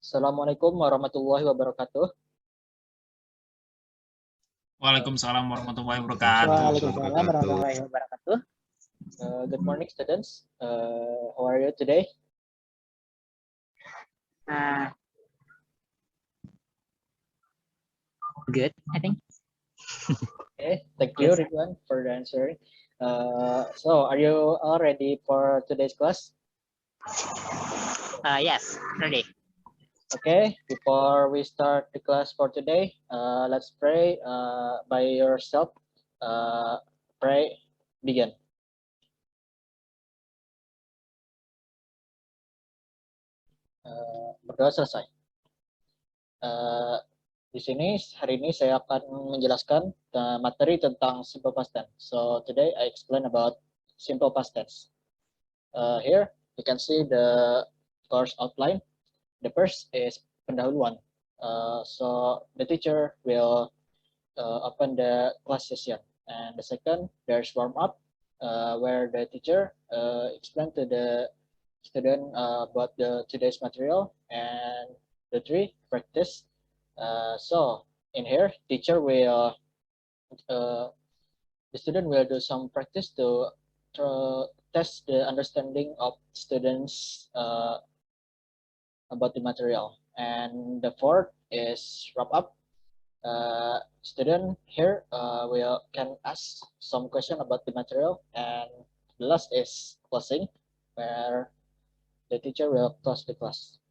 Assalamualaikum warahmatullahi wabarakatuh. Waalaikumsalam warahmatullahi wabarakatuh. Waalaikumsalam warahmatullahi wabarakatuh. Good morning, students. How are you today? Good, I think. Okay, thank you, Yes. Ridwan, for the answering. So, are you all ready for today's class? Yes, ready. Okay, before we start the class for today, let's pray by yourself. Pray, begin. Berdoa selesai. Di sini hari ini saya akan menjelaskan materi tentang simple past tense. So today I explain about simple past tense. Here you can see the course outline. The first is pendahuluan. So the teacher will open the class session, and the second there's warm up, where the teacher explain to the student about the today's material, and the three practice. So in here, teacher will the student will do some practice to test the understanding of students about the material. And the fourth is wrap up. Student here will can ask some question about the material, and the last is closing, where the teacher will close the class.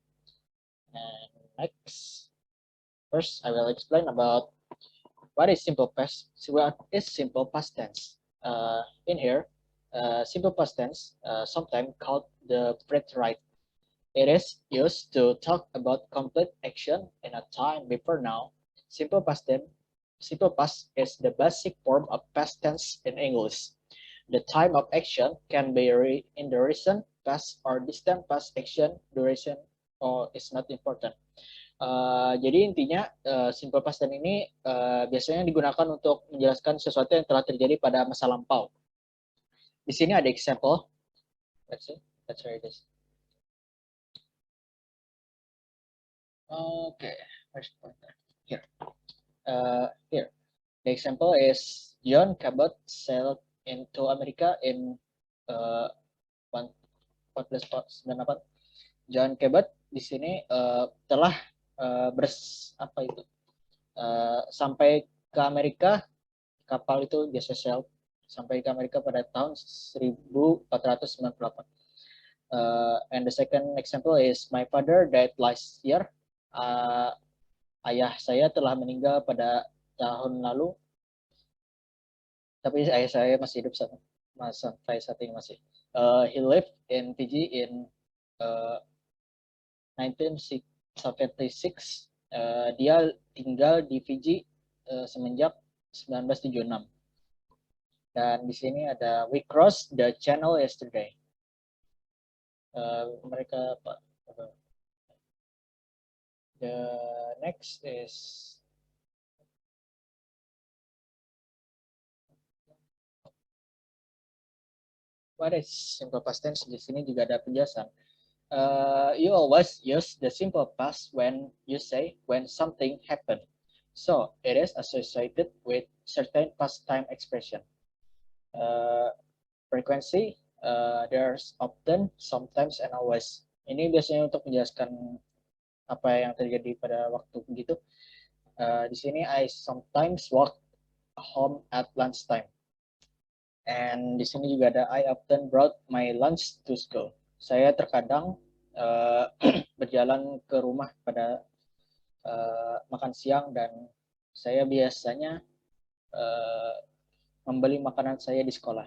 And next. First, I will explain about what is simple past tense. In here, simple past tense, sometimes called the preterite. It is used to talk about complete action in a time before now. Simple past is the basic form of past tense in English. The time of action can be in the recent past or distant past action duration, or is not important. Jadi intinya simple past tense ini biasanya digunakan untuk menjelaskan sesuatu yang telah terjadi pada masa lampau. Di sini ada example. Let's read this. Okay, first pointer here. Here, the example is John Cabot sailed into America in 1498. John Cabot di sini telah sampai ke Amerika. Kapal itu biasa sail sampai ke Amerika pada tahun 1498. And the second example is my father died last year. Ayah saya telah meninggal pada tahun lalu, tapi ayah saya masih hidup sampai saat ini masih. He lived in Fiji in 1976. Dia tinggal di Fiji semenjak 1976. Dan di sini ada we crossed the channel yesterday. Mereka apa? The next is what is simple past tense? Di sini juga ada penjelasan. You always use the simple past when you say when something happened. So it is associated with certain past time expression. Frequency, there's often, sometimes, and always. Ini biasanya untuk menjelaskan apa yang terjadi pada waktu begitu. Di sini I sometimes walk home at lunchtime. And di sini juga ada I often brought my lunch to school. Saya terkadang berjalan ke rumah pada makan siang, dan saya biasanya membeli makanan saya di sekolah.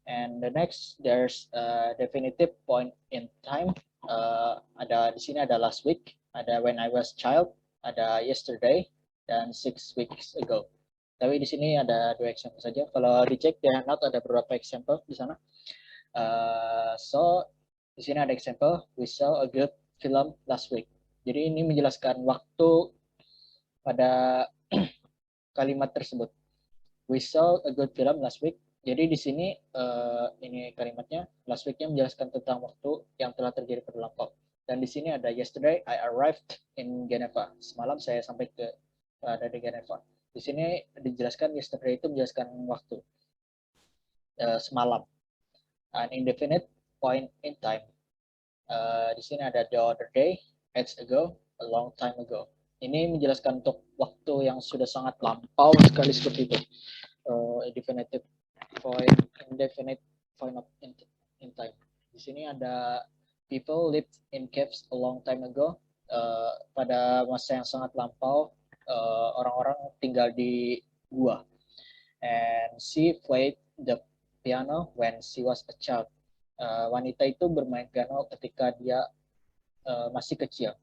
And the next, there's a definitive point in time. Ada di sini ada last week, ada when I was child, ada yesterday, dan 6 weeks ago. Tapi di sini ada 2 example saja. Kalau dicek di handout ada beberapa example di sana. So di sini ada example, we saw a good film last week. Jadi ini menjelaskan waktu pada kalimat tersebut. We saw a good film last week. Jadi di sini ini kalimatnya last week-nya menjelaskan tentang waktu yang telah terjadi pada lampau. Dan di sini ada yesterday I arrived in Geneva. Semalam saya sampai dari Geneva. Di sini dijelaskan yesterday itu menjelaskan waktu, semalam. An indefinite point in time. Di sini ada the other day, ages ago, a long time ago. Ini menjelaskan untuk waktu yang sudah sangat lampau sekali seperti itu. Indefinite point of in time. Di sini ada people lived in caves a long time ago. Pada masa yang sangat lampau, orang-orang tinggal di gua. And she played the piano when she was a child. Wanita itu bermain piano ketika dia masih kecil.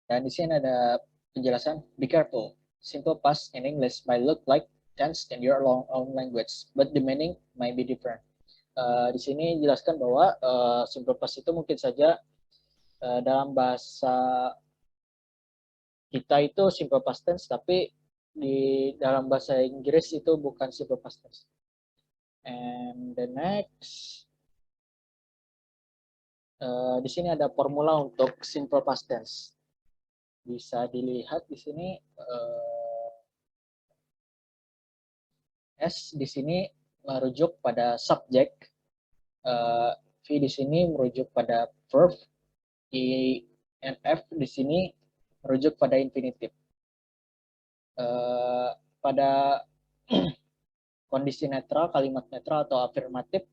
Dan di sini ada penjelasan, be careful. Simple past in English might look like tense in your own language, but the meaning might be different. Di sini jelaskan bahwa simple past itu mungkin saja dalam bahasa kita itu simple past tense, tapi di dalam bahasa Inggris itu bukan simple past tense. And the next, di sini ada formula untuk simple past tense. Bisa dilihat di sini, S di sini merujuk pada subjek, V di sini merujuk pada verb, I and F di sini merujuk pada infinitif. Pada kondisi netral, kalimat netral atau afirmatif,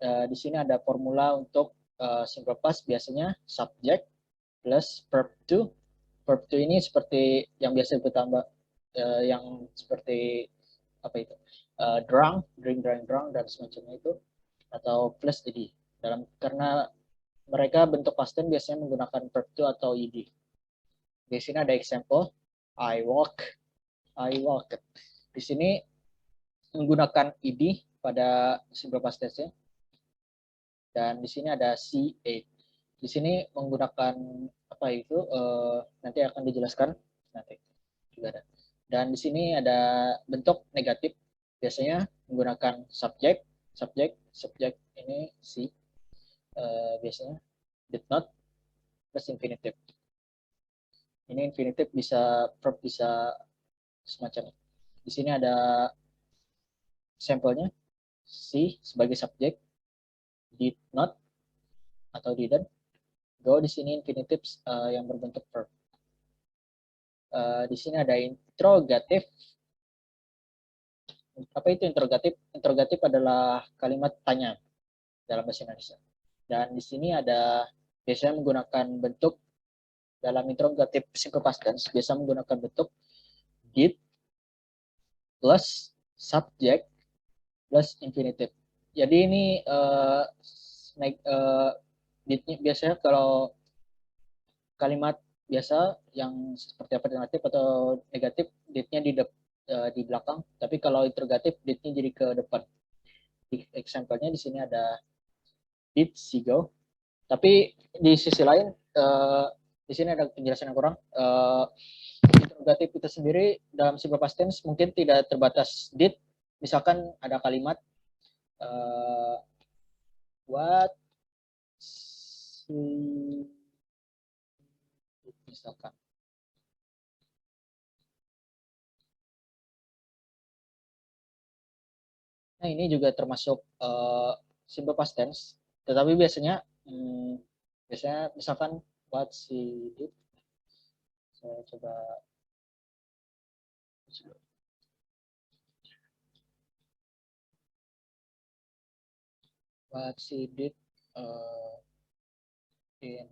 di sini ada formula untuk simple past, biasanya subject plus verb to. Verb to ini seperti yang biasa bertambah, yang seperti apa itu, drunk, drink, drunk, dan semacamnya itu, atau plus ed. Karena mereka bentuk past tense biasanya menggunakan verb to atau ed. Di sini ada example, I walk. Di sini menggunakan ed pada simple past tense-nya. Dan di sini ada she ate. Di sini menggunakan apa itu, nanti akan dijelaskan nanti juga ada. Dan di sini ada bentuk negatif, biasanya menggunakan subjek ini she, biasanya did not plus infinitif. Ini infinitif bisa verb, bisa semacam. Di sini ada sampelnya, she sebagai subjek, did not atau didn't. Go di sini infinitif yang berbentuk verb. Di sini ada interrogatif. Apa itu interrogatif? Interrogatif adalah kalimat tanya dalam bahasa Indonesia. Dan di sini ada biasanya menggunakan bentuk dalam interrogatif simple past tense, biasa menggunakan bentuk did plus subject plus infinitif. Jadi ini biasanya kalau kalimat biasa yang seperti afirmatif atau negatif, did-nya di belakang, tapi kalau interrogatif did-nya jadi ke depan. Example-nya di sini ada did she go. Tapi di sisi lain, di sini ada penjelasan yang kurang. Interrogatif itu sendiri dalam simple past tense mungkin tidak terbatas did. Misalkan ada kalimat what she, misalkan. Nah, ini juga termasuk simple past tense, tetapi biasanya misalkan what she did. Saya coba what she did in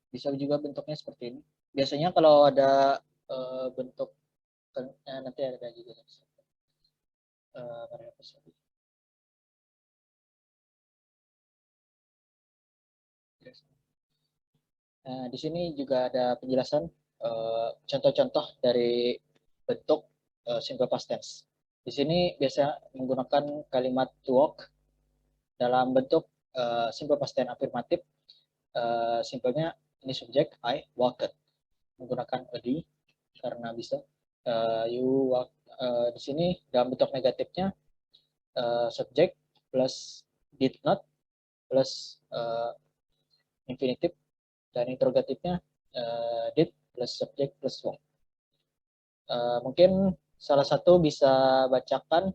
bisa juga bentuknya seperti ini. Biasanya kalau ada bentuk nanti ada juga di sini juga ada penjelasan contoh-contoh dari bentuk simple past tense. Di sini biasa menggunakan kalimat to walk dalam bentuk simple past tense afirmatif. Simpelnya ini subjek, I walked, menggunakan ed karena bisa. You walk, di sini dalam bentuk negatifnya subjek plus did not plus infinitif, dan interrogatifnya did plus subjek plus walk. Mungkin salah satu bisa bacakan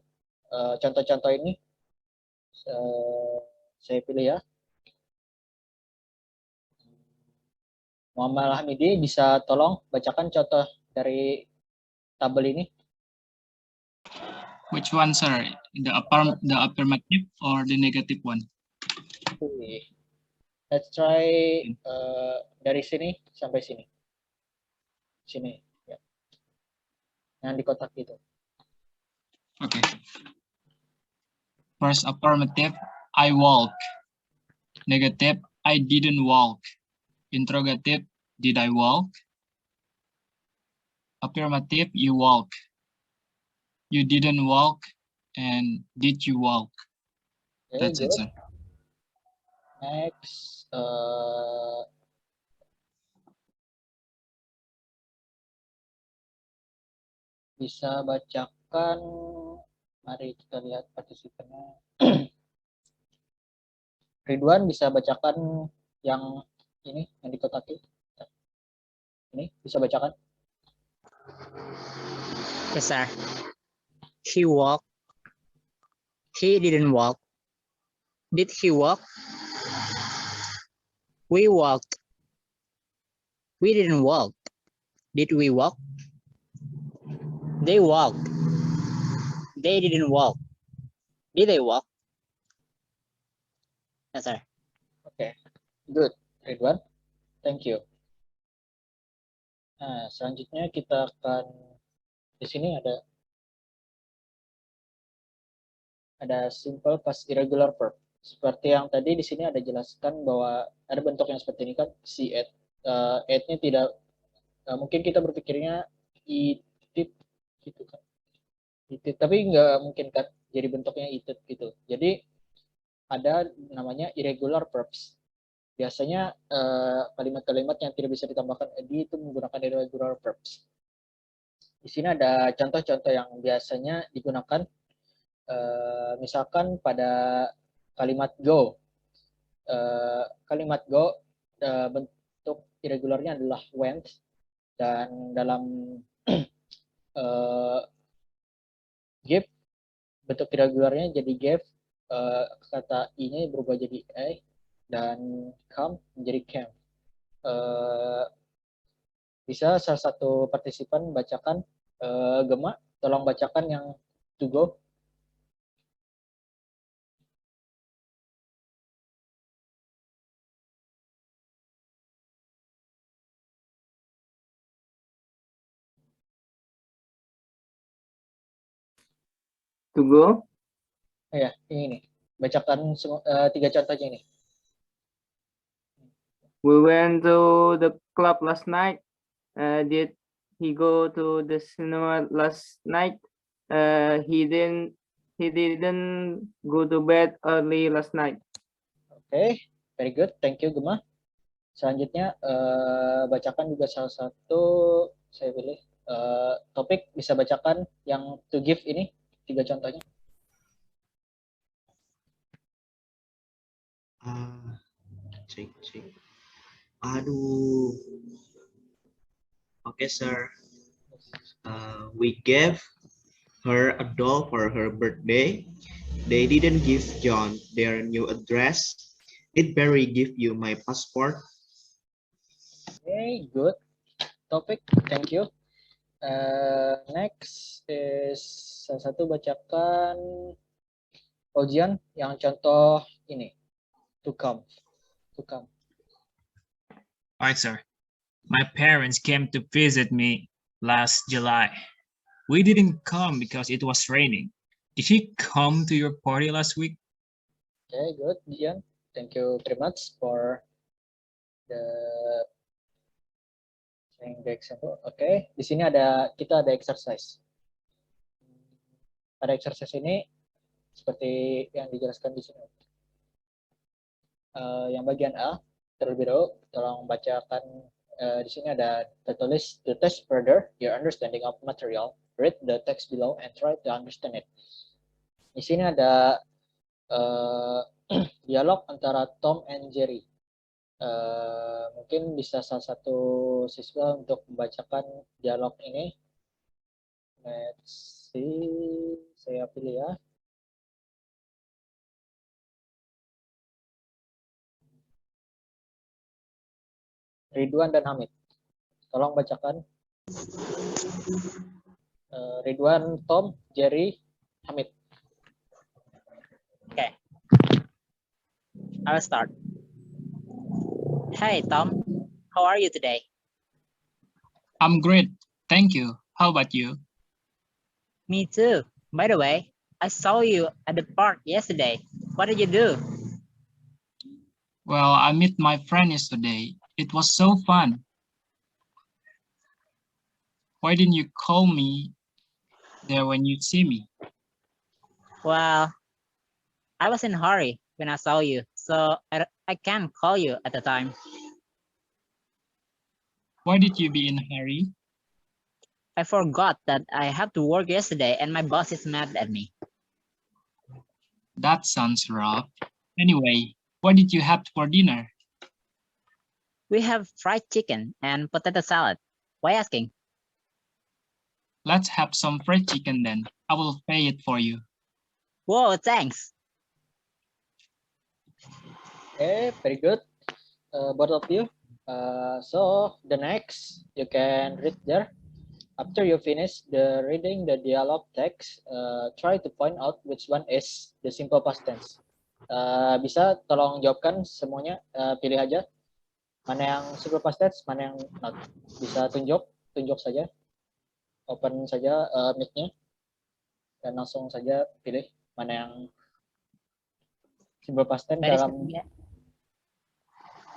contoh-contoh ini. Saya pilih ya. Muhammad Hamidi bisa tolong bacakan contoh dari tabel ini. Which one, sir? The affirmative or the negative one? Let's try dari sini sampai sini. Sini. Ya. Yang di kotak itu. Okay. First affirmative, I walk. Negative, I didn't walk. Interrogative, did I walk? Affirmative, you walk. You didn't walk. And did you walk? Okay, That's good. it, sir. Next, bisa bacakan, mari kita lihat partisipannya. Ridwan bisa bacakan yang ini, yang di kotak itu. Ini bisa bacakan. Yes, sir. He walked. He didn't walk. Did he walk? We walked. We didn't walk. Did we walk? They walked. They didn't walk. Did they walk? Yes, sir. Oke, good, Ridwan. Thank you. Nah, selanjutnya kita akan, di sini ada simple past irregular verb. Seperti yang tadi di sini ada jelaskan bahwa ada bentuk yang seperti ini kan, si ate. Ate-nya tidak, mungkin kita berpikirnya eat it gitu kan. Eat it, tapi nggak mungkin kan jadi bentuknya eat it gitu. Jadi ada namanya irregular verbs. Biasanya kalimat-kalimat yang tidak bisa ditambahkan ed itu menggunakan irregular verbs. Di sini ada contoh-contoh yang biasanya digunakan. Misalkan pada kalimat go. Kalimat go bentuk irregularnya adalah went, dan dalam give bentuk irregularnya jadi gave, kata i-nya berubah jadi a, dan come menjadi came. Bisa salah satu partisipan bacakan, Gema, tolong bacakan yang to go. To go. Ya, ini nih. Bacakan tiga contohnya ini. We went to the club last night. Did he go to the cinema last night? He didn't go to bed early last night. Oke, very good. Thank you, Gema. Selanjutnya bacakan juga salah satu, saya pilih topik, bisa bacakan yang to give ini, tiga contohnya. Cek. Aduh. Okay, sir. We gave her a doll for her birthday. They didn't give John their new address. Did Barry give you my passport? Okay, good. Topik, thank you. Next is salah satu bacakan ujian yang contoh ini, to come. Alright, sir. My parents came to visit me last July. We didn't come because it was raining. Did he come to your party last week? Okay, good, Jian. Thank you very much for the example. Oke, di sini kita ada exercise. pada exercise ini seperti yang dijelaskan di sini. Yang bagian A terlebih dahulu, tolong bacakan. Di sini ada tertulis to test further your understanding of material. Read the text below and try to understand it. Di sini ada dialog antara Tom and Jerry. Mungkin bisa salah satu siswa untuk membacakan dialog ini. Let's see, saya pilih ya. Ridwan dan Hamid, tolong bacakan. Ridwan, Tom, Jerry, Hamid. Okay. I'll start. Hey, Tom. How are you today? I'm great. Thank you. How about you? Me too. By the way, I saw you at the park yesterday. What did you do? Well, I met my friend yesterday. It was so fun. Why didn't you call me there when you see me? Well, I was in a hurry when I saw you, so I can't call you at the time. Why did you be in a hurry? I forgot that I have to work yesterday and my boss is mad at me. That sounds rough. Anyway, what did you have for dinner? We have fried chicken and potato salad. Why asking? Let's have some fried chicken then. I will pay it for you. Whoa, thanks. Okay, very good, both of you. So the next, you can read there. After you finish reading the dialogue text, try to point out which one is the simple past tense. Bisa tolong jawabkan semuanya, pilih aja mana yang simple past tense, mana yang not. Bisa tunjuk saja, open saja mic-nya, dan langsung saja pilih mana yang simple past tense dalam.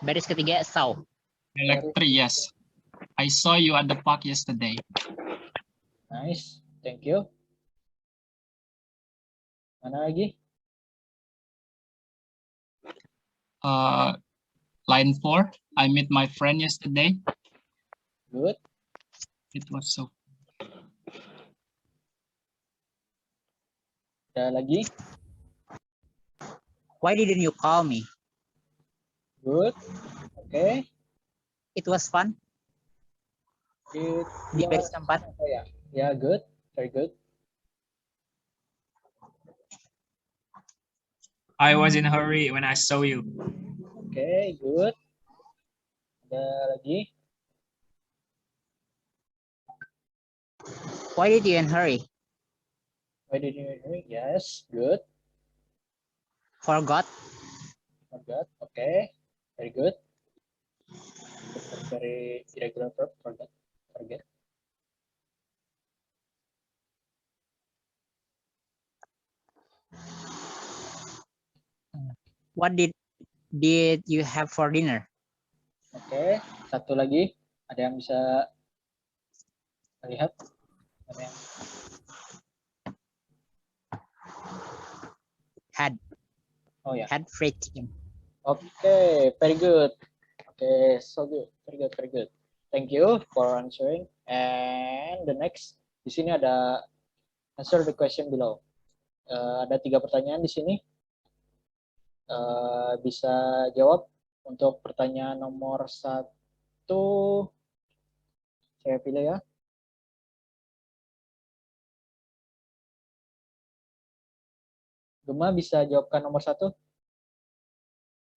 Baris ketiga, saw. Electric, yes. I saw you at the park yesterday. Nice, thank you. Mana lagi? Line 4, I met my friend yesterday. Good. It was so. Ada lagi? Why didn't you call me? Good. Okay. It was fun. Di baris keempat. Oh ya, yeah, good, very good. I was in a hurry when I saw you. Okay, good. Ada lagi? Why did you in hurry? Why did you hurry? Yes, good. Forgot. Forgot. Okay, very good. Very irregular verb. Forget. What did you have for dinner? Oke, satu lagi. Ada yang bisa melihat? Ada yang... Had. Oh ya. Had fried chicken. Okay, very good. Okay, so good. Very good. Thank you for answering. And the next, di sini ada answer the question below. Ada 3 pertanyaan di sini. Bisa jawab. Untuk pertanyaan nomor 1, saya pilih ya. Gema bisa jawabkan nomor 1.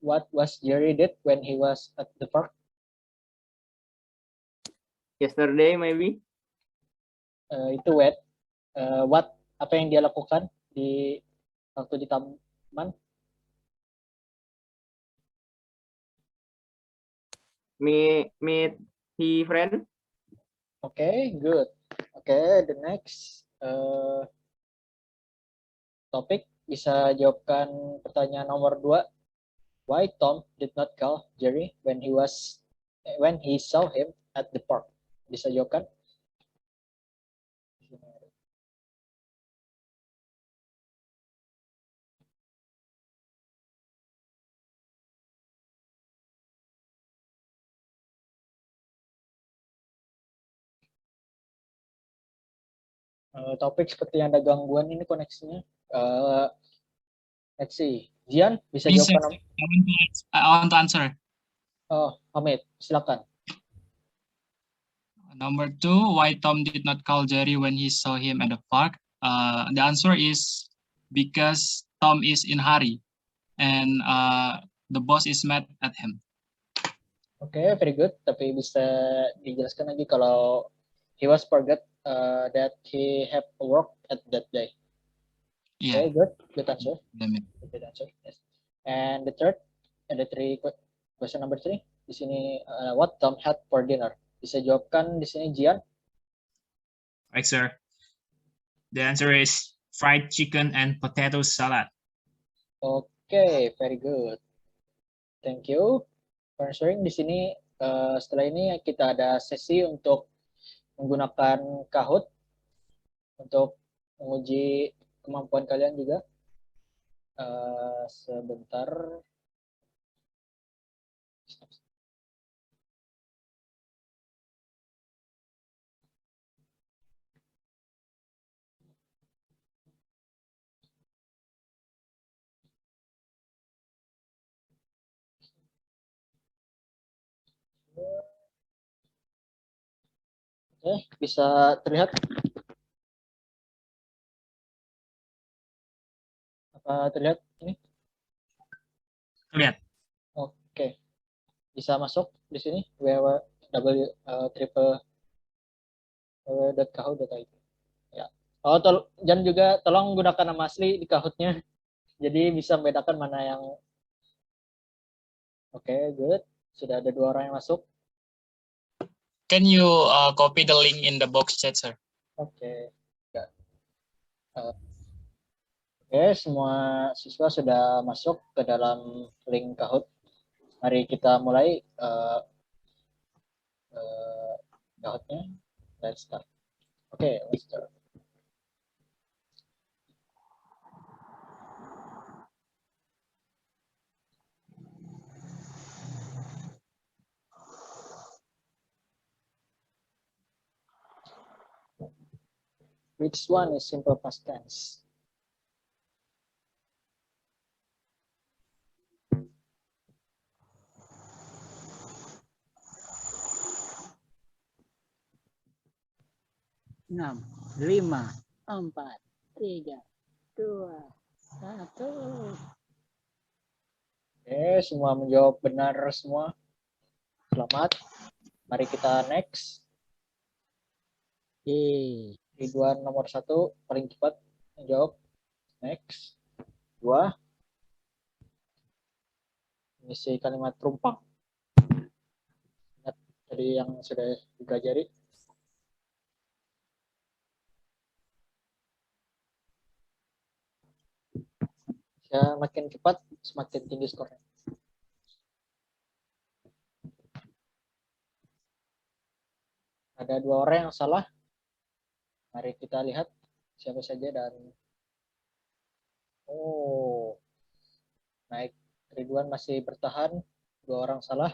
What was Jerry did when he was at the park? Yesterday, maybe. Itu what? Apa yang dia lakukan di waktu di taman? Meet his friend. Okay, good. Okay, the next topik bisa jawabkan pertanyaan nomor 2. Why Tom did not call Jerry when he saw him at the park? Bisa jawabkan? Topik seperti yang ada gangguan ini koneksinya. Let's see. Jian, bisa Yes, sir. jawabkan? I want to answer. Oh, Hamid, silakan. Number 2, why Tom did not call Jerry when he saw him at the park? The answer is because Tom is in hurry and the boss is mad at him. Oke, very good. Tapi bisa dijelaskan lagi kalau he was forget that he have work at that day. Yeah. Okay, good answer. Damn it. Good answer. Yes. And the third, and the question number 3 di sini, what Tom had for dinner? Bisa jawabkan di sini Jian? Right, sir. The answer is fried chicken and potato salad. Oke, very good. Thank you for answering. Di sini setelah ini kita ada sesi untuk menggunakan Kahoot untuk menguji kemampuan kalian juga. Sebentar. Oke, bisa terlihat? Apa terlihat ini? Lihat. Oke. Bisa masuk di sini www.kahoot.id. Ya. Oh, jangan juga tolong gunakan nama asli di Kahoot-nya. Jadi bisa membedakan mana yang Oke, good. Sudah ada 2 orang yang masuk. Can you copy the link in the box chat, sir? Oke. Ya. Oke, semua siswa sudah masuk ke dalam link Kahoot. Mari kita mulai Kahoot-nya. Let's start. Oke, let's start. Which one is simple past tense? Enam, 5, 4, 3, 2, 1. Oke, semua menjawab benar semua. Selamat. Mari kita next. Ridwan nomor 1 paling cepat menjawab. Next. 2. Mengisi kalimat perumpang. Ingat tadi yang sudah dipelajari. Ya, makin cepat semakin tinggi skornya. Ada 2 orang yang salah. Mari kita lihat siapa saja dan naik. Ridwan masih bertahan, 2 orang salah.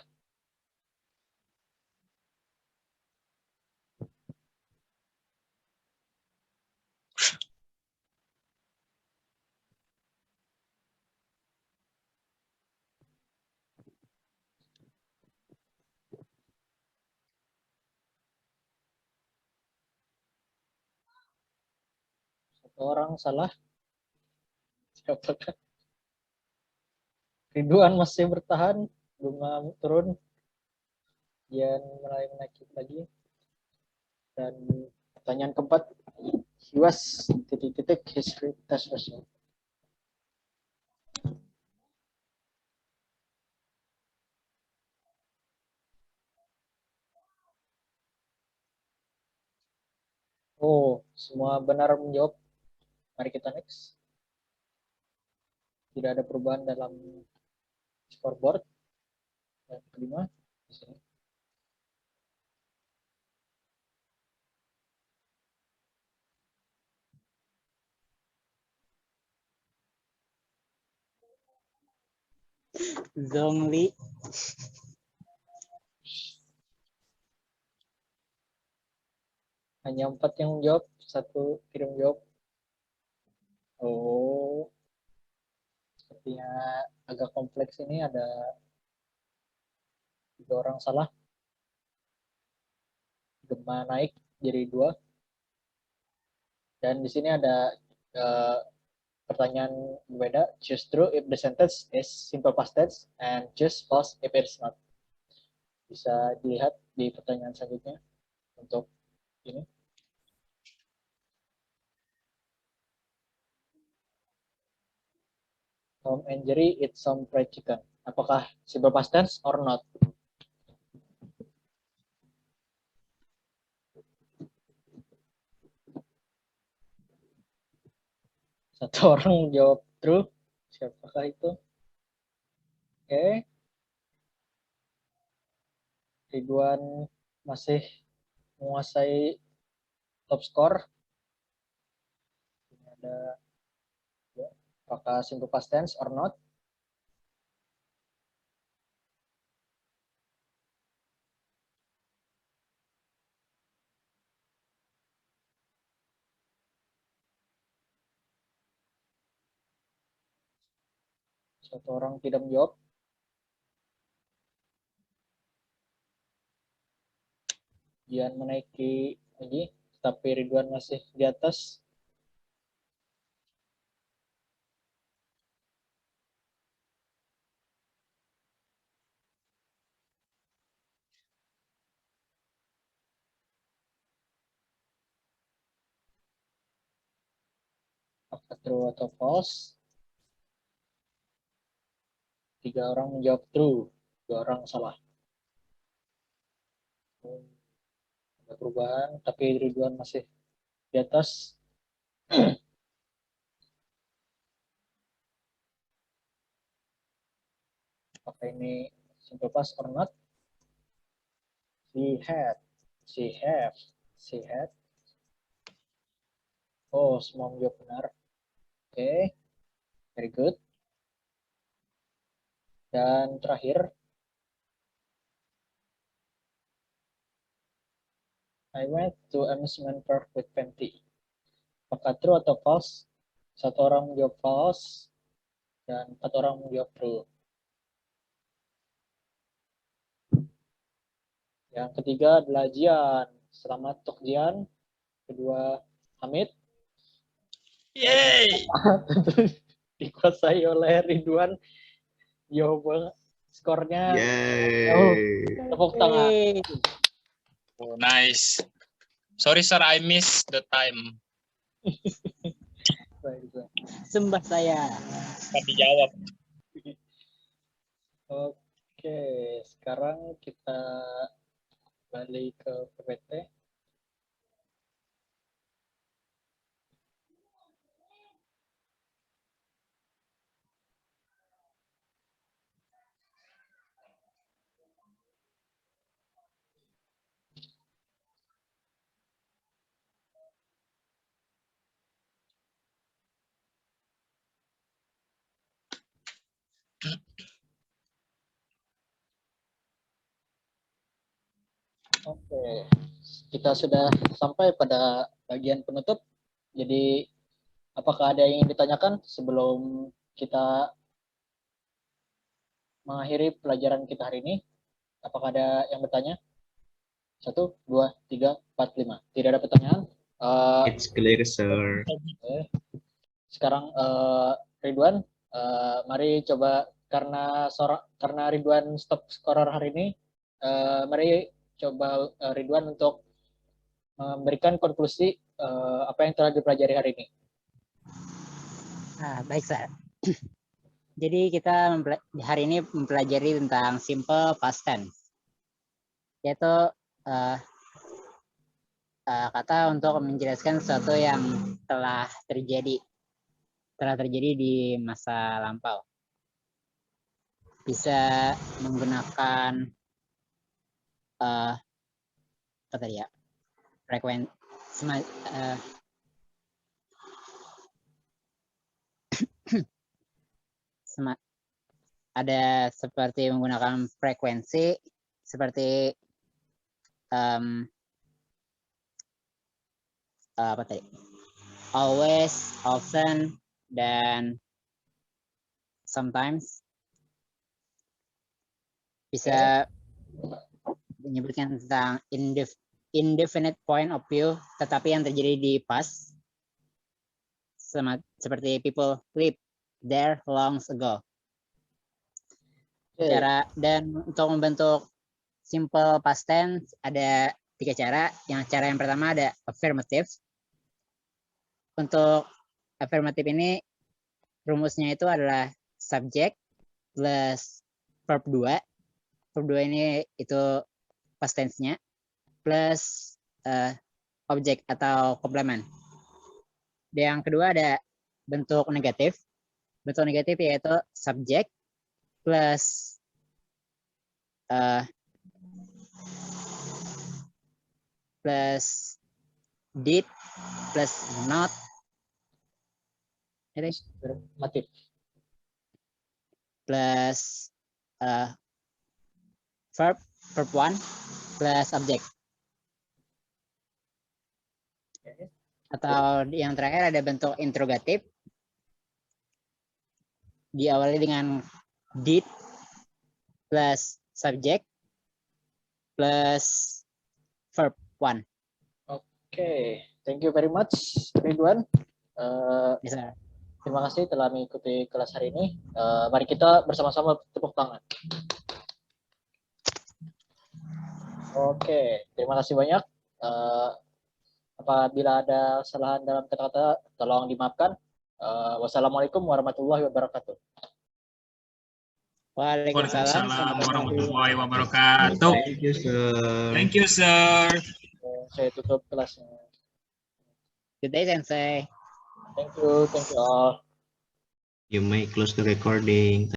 Orang salah. Siapakah? Ridwan masih bertahan, belum turun. Dia mulai menaiki lagi. Dan pertanyaan keempat, he was ... history test result. Semua benar menjawab. Mari kita next. Tidak ada perubahan dalam scoreboard. Dan kelima, di sini. Zhongli. Hanya 4 yang menjawab. satu kirim jawab. Oh, sepertinya agak kompleks ini, ada 3 orang salah. Gema naik jadi 2. Dan di sini ada pertanyaan berbeda. Choose true if the sentence is simple past tense and choose false if it's not. Bisa dilihat di pertanyaan selanjutnya untuk ini. Tom and Jerry eat some fried chicken. Apakah simple past tense or not? Satu orang jawab true. Siapakah itu? Oke. Ridwan masih menguasai top score. Ini ada apakah simple past tense or not? Satu orang tidak menjawab. Jian menaiki lagi, tapi Ridwan masih di atas. Apakah true atau false? 3 orang menjawab true, 2 orang salah. Ada perubahan, tapi Ridwan masih di atas. Apakah ini simple past or not? She had, she have, she had. Oh, semua menjawab benar. Oke, very good. Dan terakhir, I went to amusement park with Fenty. Apakah true atau false? 1 orang menjawab false dan 4 orang menjawab true. Yang ketiga adalah Jian. Selamat untuk Jian. Kedua Hamid. Yay! Dikuasai oleh Ridwan. Jawaban skornya. Yay. Tepuk tangan. Hey. Oh, nice. Sorry, sir, I missed the time. Sembah saya. Kan dijawab. Oke, sekarang kita balik ke PPT. Oke, kita sudah sampai pada bagian penutup. Jadi, apakah ada yang ingin ditanyakan sebelum kita mengakhiri pelajaran kita hari ini? Apakah ada yang bertanya? 1, 2, 3, 4, 5. Tidak ada pertanyaan. It's clear, sir. Sekarang Ridwan, mari coba karena Ridwan stop scorer hari ini, mari coba Ridwan untuk memberikan konklusi apa yang telah dipelajari hari ini. Baik, Sir. Jadi kita hari ini mempelajari tentang simple past tense, yaitu kata untuk menjelaskan sesuatu yang telah terjadi di masa lampau. Bisa menggunakan apa tadi ya, ada seperti menggunakan frekuensi seperti apa tadi? Always, often, dan sometimes. Bisa menyebutkan tentang indefinite point of view, tetapi yang terjadi di past, seperti people lived there long ago. Okay. Dan untuk membentuk simple past tense ada 3 cara. Cara yang pertama ada affirmative. Untuk affirmative ini rumusnya itu adalah subject plus verb 2. Verb 2 ini itu past tense-nya plus objek atau komplement. Yang kedua ada bentuk negatif. Bentuk negatif yaitu subject plus did plus not. Affirmative. Plus verb 1 plus object. Atau yang terakhir ada bentuk interrogatif. Diawali dengan did plus subject plus verb 1. Okay, thank you very much, Ridwan. Bisa. Terima kasih telah mengikuti kelas hari ini. Mari kita bersama-sama tepuk tangan. Oke, terima kasih banyak. Apabila ada kesalahan dalam kata-kata, tolong dimaafkan. Wassalamualaikum warahmatullahi wabarakatuh. Waalaikumsalam warahmatullahi wabarakatuh. Thank you, sir. Thank you, sir. Saya tutup kelasnya. Good day, Sensei. Thank you all. You may close the recording.